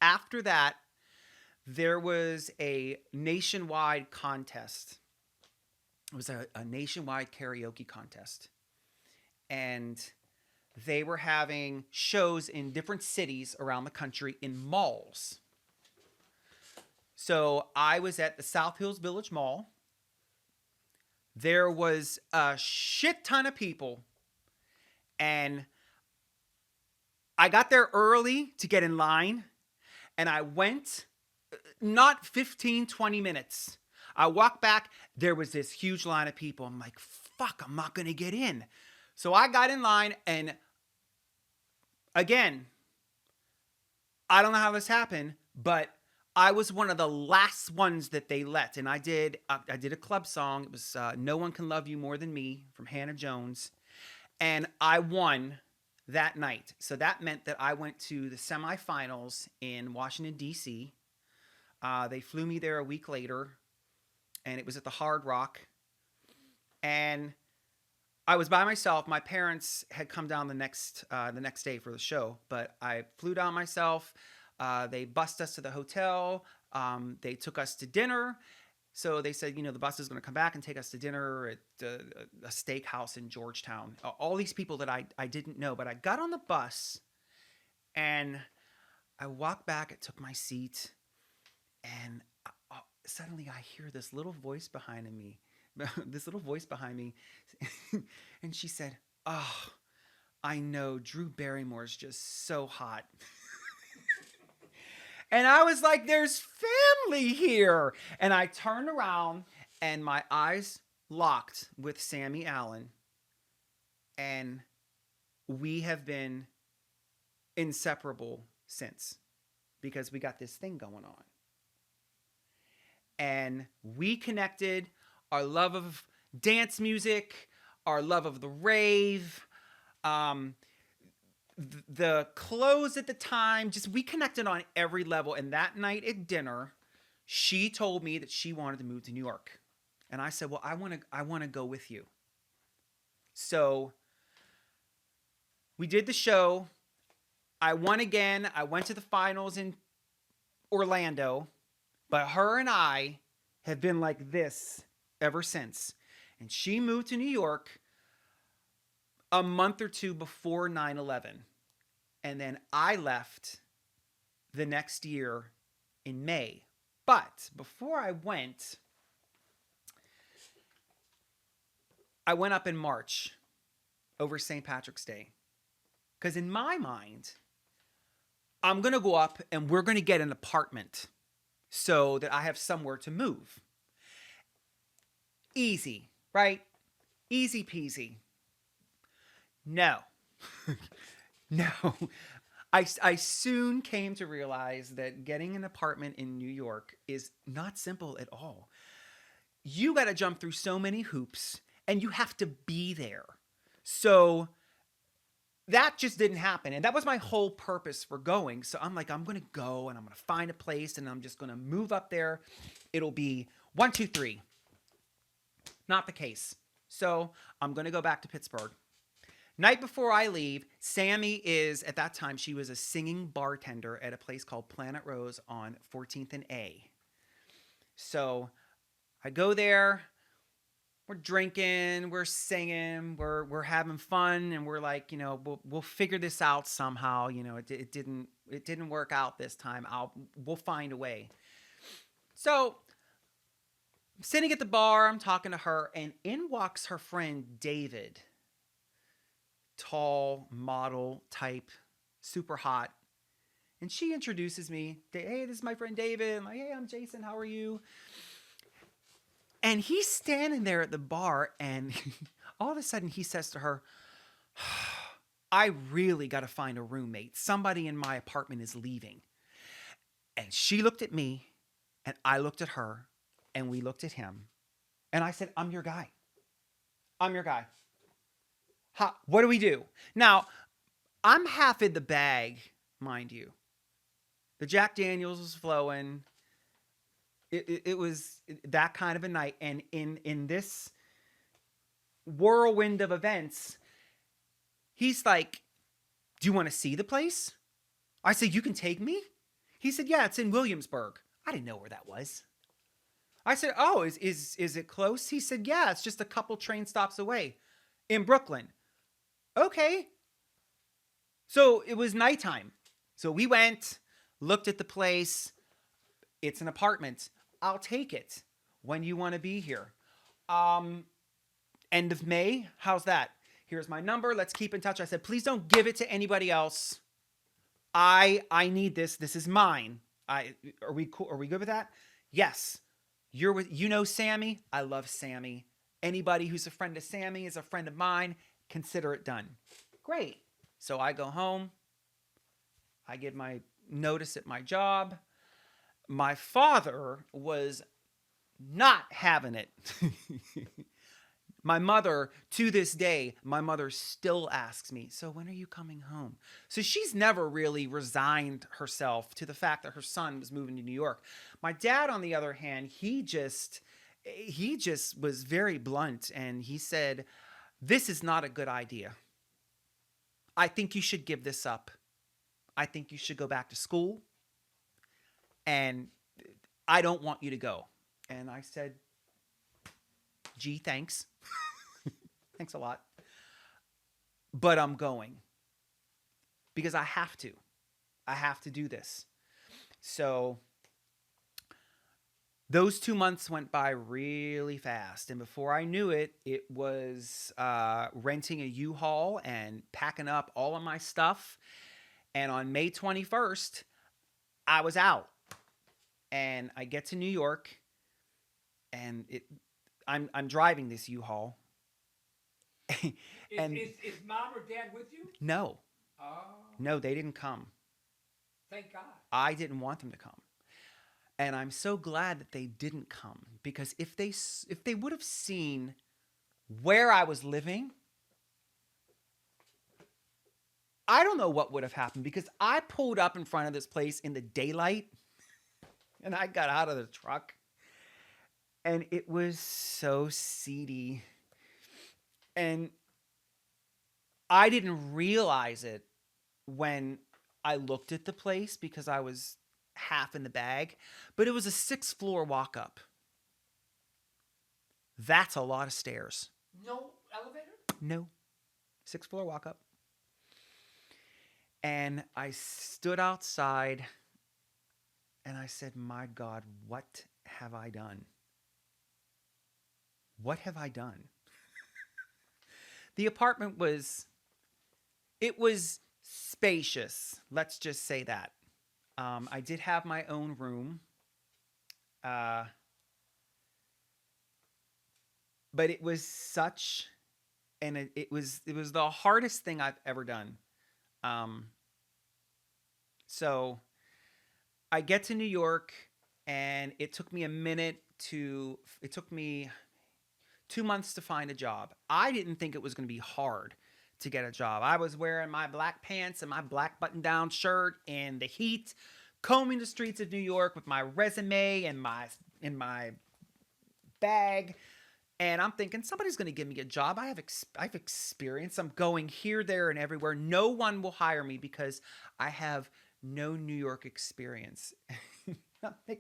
after that, there was a nationwide contest. It was a nationwide karaoke contest. And they were having shows in different cities around the country in malls. So I was at the South Hills Village Mall. There was a shit ton of people. And I got there early to get in line. And I went not 15, 20 minutes. I walked back. There was this huge line of people. I'm like, fuck, I'm not going to get in. So I got in line, and again, I don't know how this happened, but I was one of the last ones that they let. And I did a club song. It was No One Can Love You More Than Me from Hannah Jones. And I won that night. So that meant that I went to the semifinals in Washington, D.C. They flew me there a week later, and it was at the Hard Rock. And I was by myself. My parents had come down the next day for the show, but I flew down myself. They bussed us to the hotel. They took us to dinner. So they said, the bus is going to come back and take us to dinner at a steakhouse in Georgetown. All these people that I didn't know, but I got on the bus and I walked back. I took my seat, and suddenly I hear this little voice behind me. And she said, "Oh, I know Drew Barrymore's just so hot." And I was like, there's family here. And I turned around and my eyes locked with Sammy Allen. And we have been inseparable since, because we got this thing going on. And we connected. Our love of dance music, our love of the rave, the clothes at the time, just we connected on every level. And that night at dinner, she told me that she wanted to move to New York. And I said, well, I want to go with you. So we did the show. I won again. I went to the finals in Orlando. But her and I have been like this ever since. And she moved to New York a month or two before 9/11. And then I left the next year in May. But before I went up in March over St. Patrick's Day. Because in my mind, I'm going to go up and we're going to get an apartment so that I have somewhere to move. Easy, right? Easy peasy. No. No. I soon came to realize that getting an apartment in New York is not simple at all. You got to jump through so many hoops, and you have to be there. So that just didn't happen. And that was my whole purpose for going. So I'm like, I'm going to go and I'm going to find a place and I'm just going to move up there. It'll be 1, 2, 3. Not the case. So I'm going to go back to Pittsburgh. Night before I leave, Sammy is, at that time, she was a singing bartender at a place called Planet Rose on 14th and A. So I go there, we're drinking, we're singing, we're having fun, and we're like, we'll figure this out somehow. It didn't work out this time. We'll find a way. So I'm sitting at the bar, I'm talking to her, and in walks her friend David. Tall, model type, super hot. And she introduces me. Hey, this is my friend David. I'm like, hey, I'm Jason. How are you? And he's standing there at the bar, and all of a sudden he says to her, I really got to find a roommate. Somebody in my apartment is leaving. And she looked at me, and I looked at her, and we looked at him. And I said, I'm your guy. I'm your guy. What do we do? Now, I'm half in the bag, mind you. The Jack Daniels was flowing. It was that kind of a night. And in this whirlwind of events, he's like, do you want to see the place? I said, you can take me? He said, yeah, it's in Williamsburg. I didn't know where that was. I said, oh, is it close? He said, yeah, it's just a couple train stops away in Brooklyn. Okay. So it was nighttime. So we went, looked at the place. It's an apartment. I'll take it when you want to be here. End of May. How's that? Here's my number. Let's keep in touch. I said, please don't give it to anybody else. I need this. This is mine. Are we cool? Are we good with that? Yes. You're with, Sammy. I love Sammy. Anybody who's a friend of Sammy is a friend of mine. Consider it done. Great. So I go home. I give my notice at my job. My father was not having it. My mother, to this day, my mother still asks me, so when are you coming home? So she's never really resigned herself to the fact that her son was moving to New York. My dad, on the other hand, he just was very blunt, and he said, this is not a good idea. I think you should give this up. I think you should go back to school, and I don't want you to go. And I said, gee, thanks. Thanks a lot. But I'm going. Because I have to. I have to do this. So those 2 months went by really fast. And before I knew it, it was renting a U-Haul and packing up all of my stuff. And on May 21st, I was out. And I get to New York. And I'm driving this U-Haul. And is mom or dad with you? No. Oh. No, they didn't come. Thank God. I didn't want them to come. And I'm so glad that they didn't come, because if they would have seen where I was living, I don't know what would have happened, because I pulled up in front of this place in the daylight and I got out of the truck and it was so seedy. And I didn't realize it when I looked at the place, because I was half in the bag, but it was a 6th floor walk up. That's a lot of stairs. No elevator? No. 6th floor walk up. And I stood outside and I said, my God, what have I done? What have I done? The apartment was spacious. Let's just say that. I did have my own room. But it was such, and it was the hardest thing I've ever done. So I get to New York, and it took me it took me 2 months to find a job. I didn't think it was going to be hard to get a job. I was wearing my black pants and my black button-down shirt in the heat, combing the streets of New York with my resume and my bag. And I'm thinking, somebody's going to give me a job. I've experience. I'm going here, there, and everywhere. No one will hire me because I have no New York experience.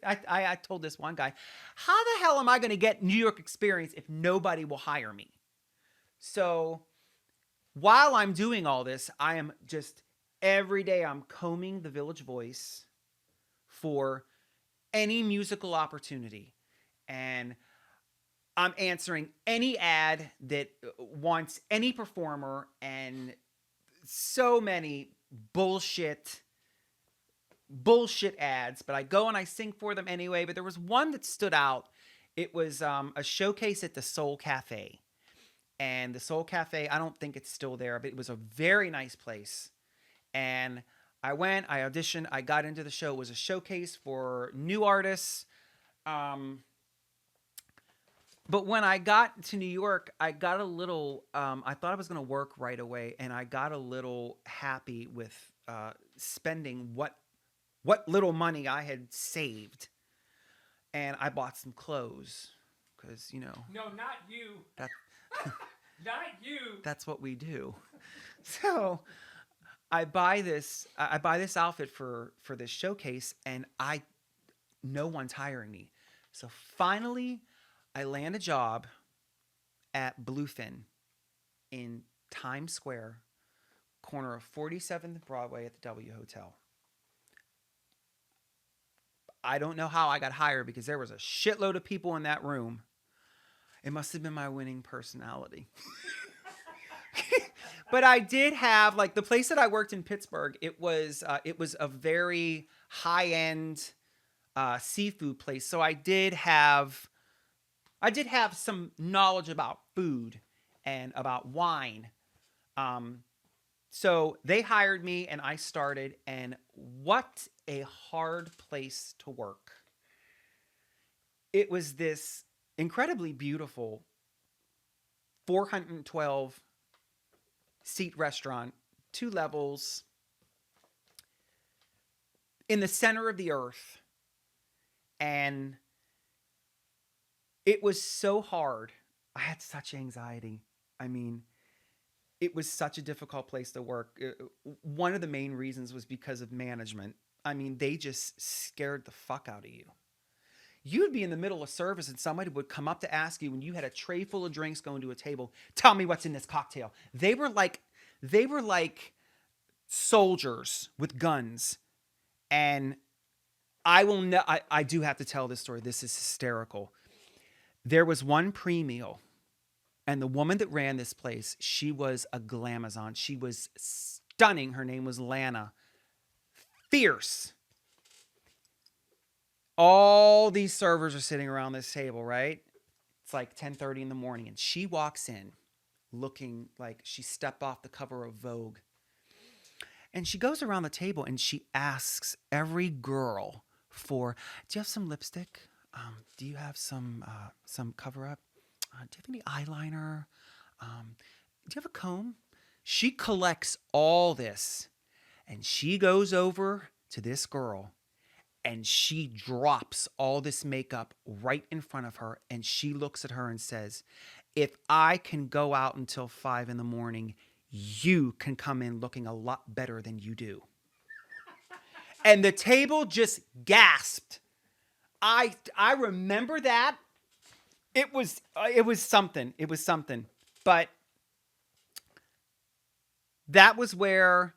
I told this one guy, how the hell am I going to get New York experience if nobody will hire me? So while I'm doing all this, I am just, every day I'm combing the Village Voice for any musical opportunity. And I'm answering any ad that wants any performer, and so many bullshit ads, but I go and I sing for them anyway. But there was one that stood out. It was a showcase at the Soul Cafe. And the Soul Cafe, I don't think it's still there, but it was a very nice place. And I went, I auditioned, I got into the show. It was a showcase for new artists. But when I got to New York, I got a little, I thought I was going to work right away. And I got a little happy with spending what little money I had saved. And I bought some clothes because, No, not you. That, Not you. that's what we do. So I buy this outfit for this showcase, and no one's hiring me. So finally, I land a job at Bluefin in Times Square, corner of 47th Broadway at the W Hotel. I don't know how I got hired because there was a shitload of people in that room. It must have been my winning personality. But I did have, like, the place that I worked in Pittsburgh. It was a very high end seafood place. So I did have some knowledge about food and about wine. So they hired me and I started, and what a hard place to work. It was this incredibly beautiful 412 seat restaurant, 2 levels, in the center of the earth. And it was so hard. I had such anxiety. I mean, it was such a difficult place to work. One of the main reasons was because of management. I mean, they just scared the fuck out of you. You'd be in the middle of service and somebody would come up to ask you when you had a tray full of drinks going to a table, tell me what's in this cocktail. They were like soldiers with guns. And I do have to tell this story. This is hysterical. There was one pre-meal, and the woman that ran this place, she was a glamazon. She was stunning. Her name was Lana. Fierce. All these servers are sitting around this table, right? It's like 10:30 in the morning, and she walks in looking like she stepped off the cover of Vogue. And she goes around the table and she asks every girl for, do you have some lipstick? Do you have some cover up? Do you have any eyeliner? Do you have a comb? She collects all this, and she goes over to this girl and she drops all this makeup right in front of her, and she looks at her and says, if I can go out until 5 in the morning, you can come in looking a lot better than you do. And the table just gasped. I remember that. It was something. It was something. But that was where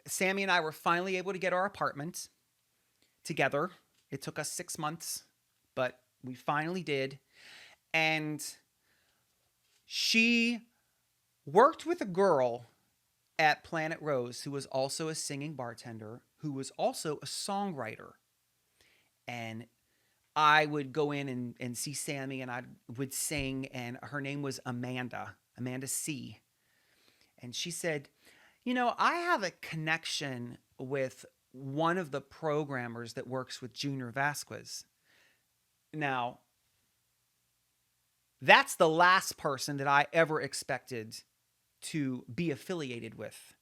Sammy and I were finally able to get our apartment together. It took us 6 months, but we finally did. And she worked with a girl at Planet Rose who was also a singing bartender, who was also a songwriter. And I would go in and see Sammy, and I would sing, and her name was Amanda C. And she said, I have a connection with one of the programmers that works with Junior Vasquez. Now, that's the last person that I ever expected to be affiliated with.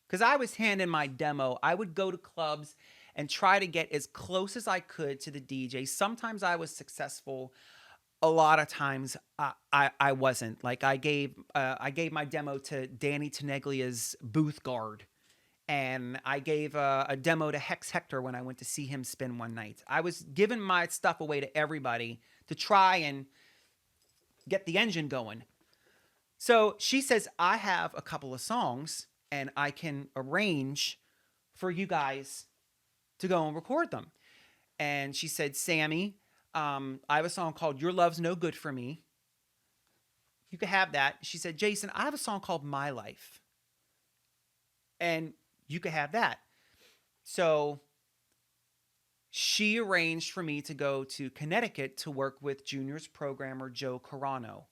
Because I was handing my demo. I would go to clubs and try to get as close as I could to the DJ. Sometimes I was successful. A lot of times I wasn't. Like I gave my demo to Danny Teneglia's booth guard. And I gave a demo to Hex Hector when I went to see him spin one night. I was giving my stuff away to everybody to try and get the engine going. So she says, I have a couple of songs and I can arrange for you guys to go and record them. And she said, Sammy, I have a song called Your Love's No Good For Me. You can have that. She said, Jason, I have a song called My Life. And you could have that. So she arranged for me to go to Connecticut to work with Junior's programmer, Joe Carano.